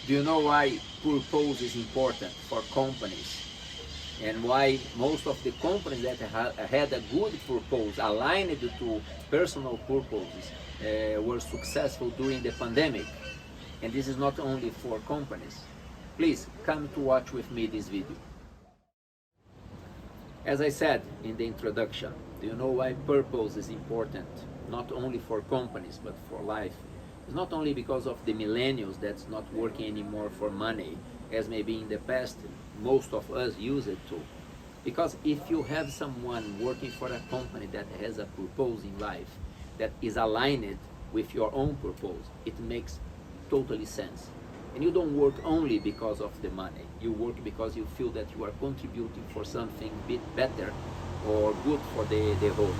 Do you know why purpose is important for companies? And why most of the companies that had a good purpose aligned to personal purposes were successful during the pandemic? And this is not only for companies. Please come to watch with me this video. As I said in the introduction, do you know why purpose is important? Not only for companies, but for life. It's not only because of the millennials that's not working anymore for money, as maybe in the past most of us use it to. Because if you have someone working for a company that has a purpose in life, that is aligned with your own purpose, it makes totally sense. And you don't work only because of the money. You work because you feel that you are contributing for something a bit better or good for the whole.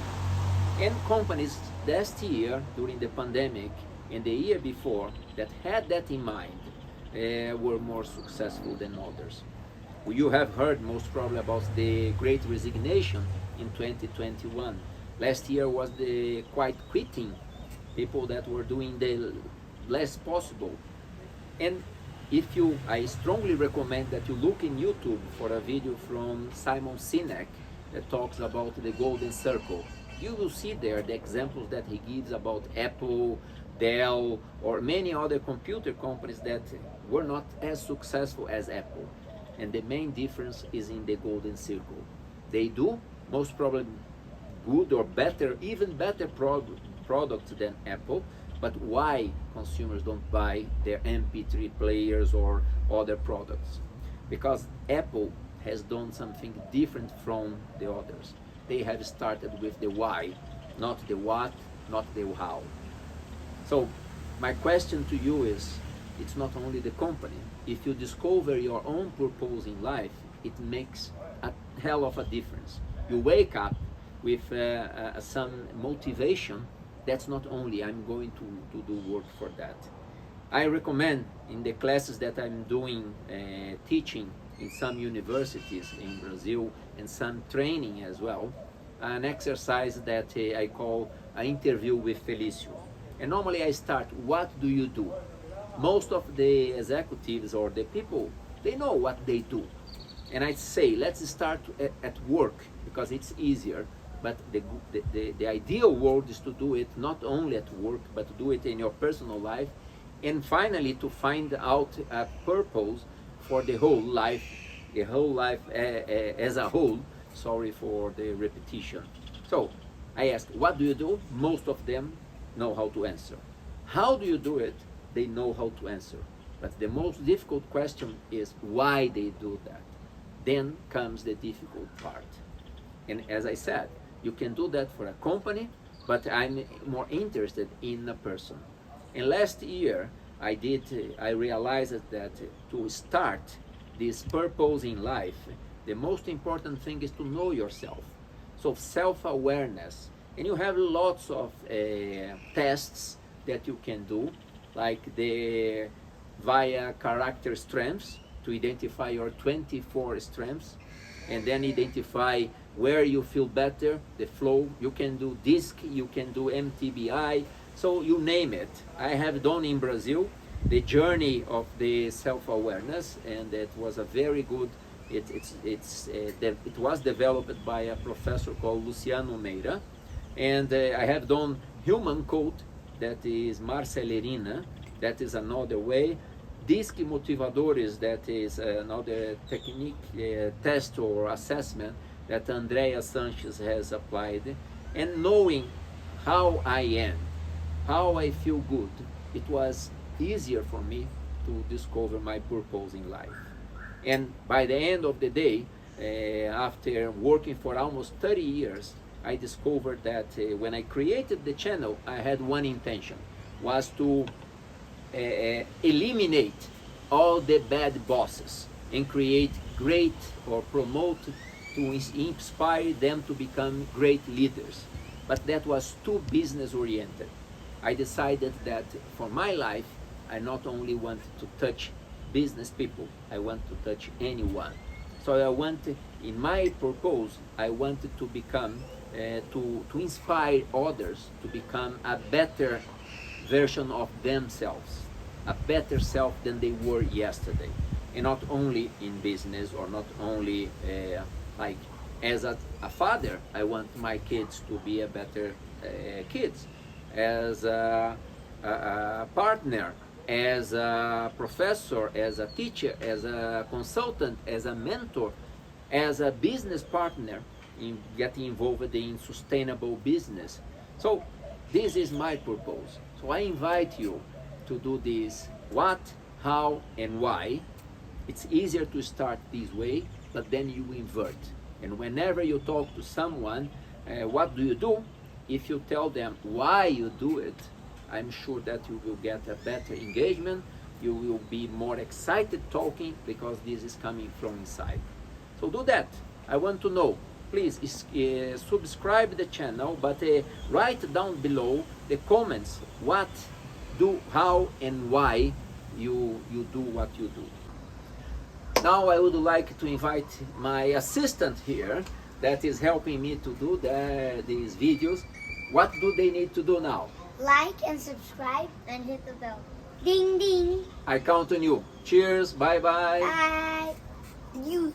And companies last year, during the pandemic, and the year before, that had that in mind, were more successful than others. You have heard most probably about the Great Resignation in 2021. Last year was the quite quitting, people that were doing the less possible. And I strongly recommend that you look in YouTube for a video from Simon Sinek that talks about the golden circle. You will see there the examples that he gives about Apple, Dell, or many other computer companies that were not as successful as Apple. And the main difference is in the golden circle. They do most probably good or better, even better products than Apple, but why consumers don't buy their MP3 players or other products? Because Apple has done something different from the others. They have started with the why, not the what, not the how. So my question to you is, it's not only the company. If you discover your own purpose in life, it makes a hell of a difference. You wake up with some motivation. That's not only I'm going to do work for that. I recommend in the classes that I'm doing, teaching in some universities in Brazil and some training as well, an exercise that I call an interview with Felicio. And normally I start, what do you do? Most of the executives or the people, they know what they do. And I say, let's start at work because it's easier. But the ideal world is to do it not only at work, but to do it in your personal life. And finally, to find out a purpose for the whole life as a whole. Sorry for the repetition. So I ask, what do you do? Most of them know how to answer. How do you do it? They know how to answer. But the most difficult question is why they do that. Then comes the difficult part. And as I said, you can do that for a company, but I'm more interested in a person. And last year, I realized that to start this purpose in life, the most important thing is to know yourself. So self-awareness. And you have lots of tests that you can do, like the via character strengths to identify your 24 strengths, and then identify where you feel better, the flow. You can do DISC, you can do MTBI, so you name it. I have done in Brazil the journey of the self-awareness, and it was a very good, it was developed by a professor called Luciano Meira, and I have done human code, that is Marcelerina, that is another way. DISC motivadores, that is another technique, test or assessment that Andrea Sanchez has applied. And knowing how I am, how I feel good, it was easier for me to discover my purpose in life. And by the end of the day, after working for almost 30 years, I discovered that when I created the channel, I had one intention, was to eliminate all the bad bosses and create great or promote to inspire them to become great leaders. But that was too business oriented. I decided that for my life, I not only want to touch business people, I want to touch anyone. So I wanted, in my purpose, I wanted to become, to inspire others to become a better version of themselves. a better self than they were yesterday. And not only in business, or not only like as a father, I want my kids to be a better kids, as a partner, as a professor, as a teacher, as a consultant, as a mentor, as a business partner, in getting involved in sustainable business. So this is my purpose. So I invite you to do this: what, how, and why. It's easier to start this way, but then you invert. And whenever you talk to someone, what do you do? If you tell them why you do it, I'm sure that you will get a better engagement. You will be more excited talking, because this is coming from inside. So do that. I want to know. Please subscribe the channel, but write down below the comments what, do, how, and why you do what you do. Now I would like to invite my assistant here that is helping me to do these videos. What do they need to do now? Like and subscribe and hit the bell. Ding ding. I count on you. Cheers. Bye bye. Bye. You.